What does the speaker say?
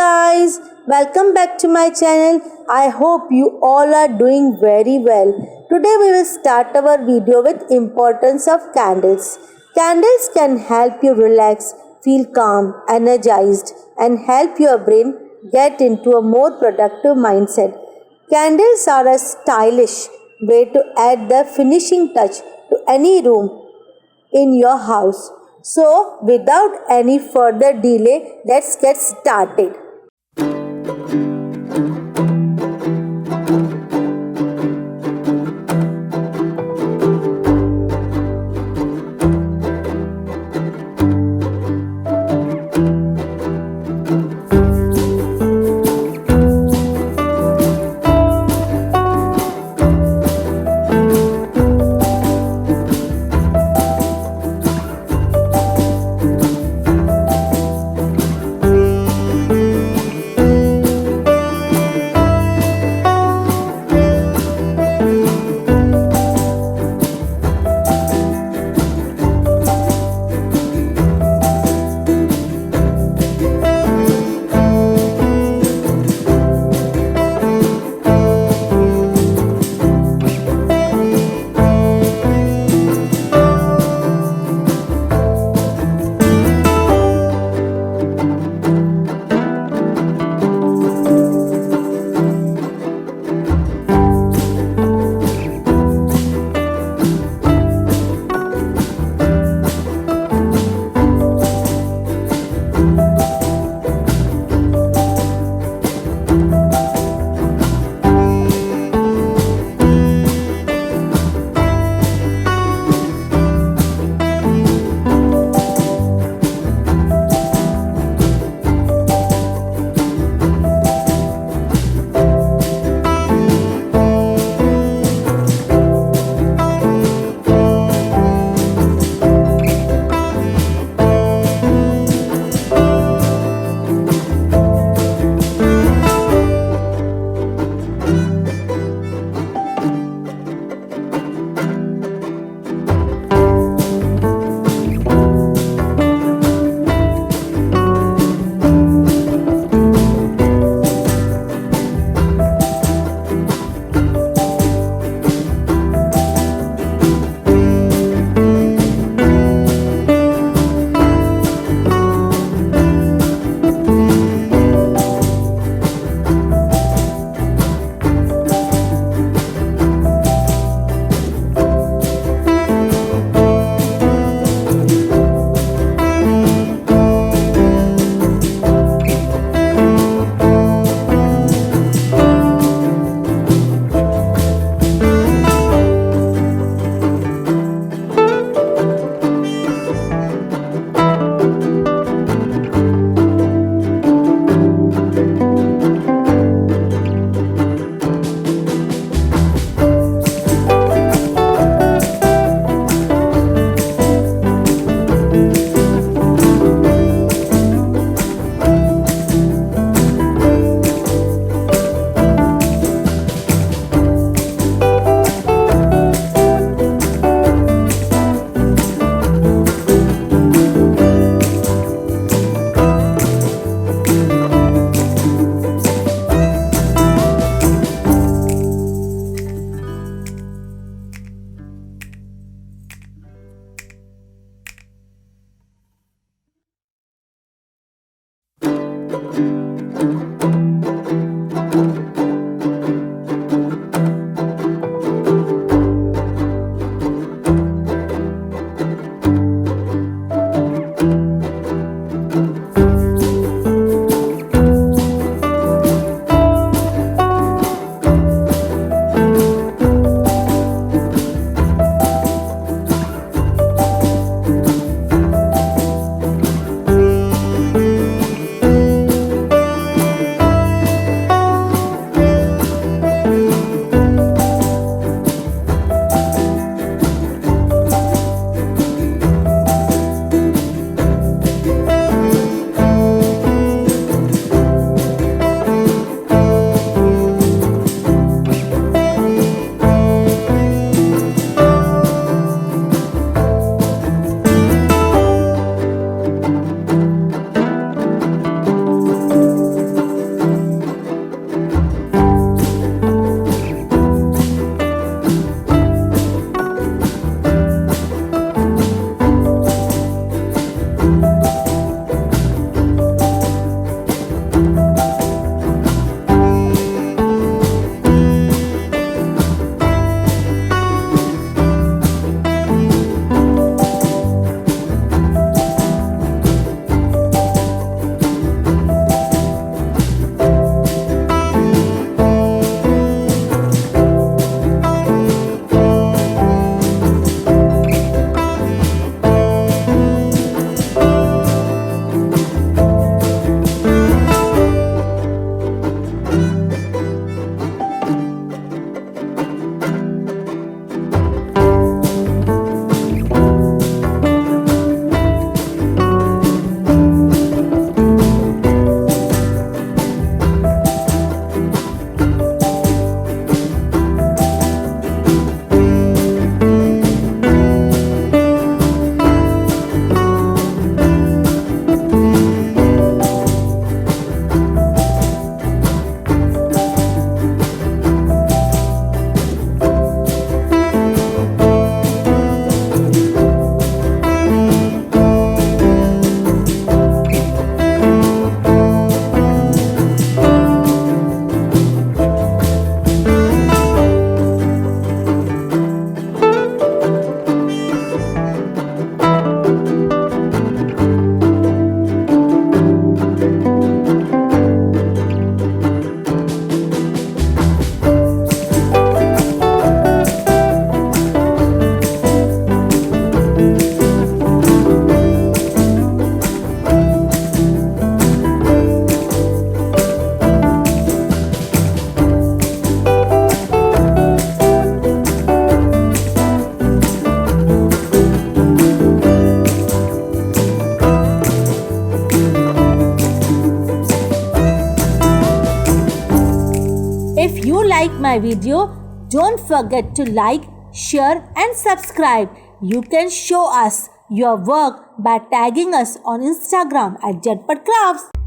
guys, welcome back to my channel. I hope you all are doing very well. Today we will start our video with importance of candles. Candles can help you relax, feel calm, energized and help your brain get into a more productive mindset. Candles are a stylish way to add the finishing touch to any room in your house. So, without any further delay, let's get started. like my video, don't forget to like, share and subscribe. You can show us your work by tagging us on Instagram at Jhatpat Crafts.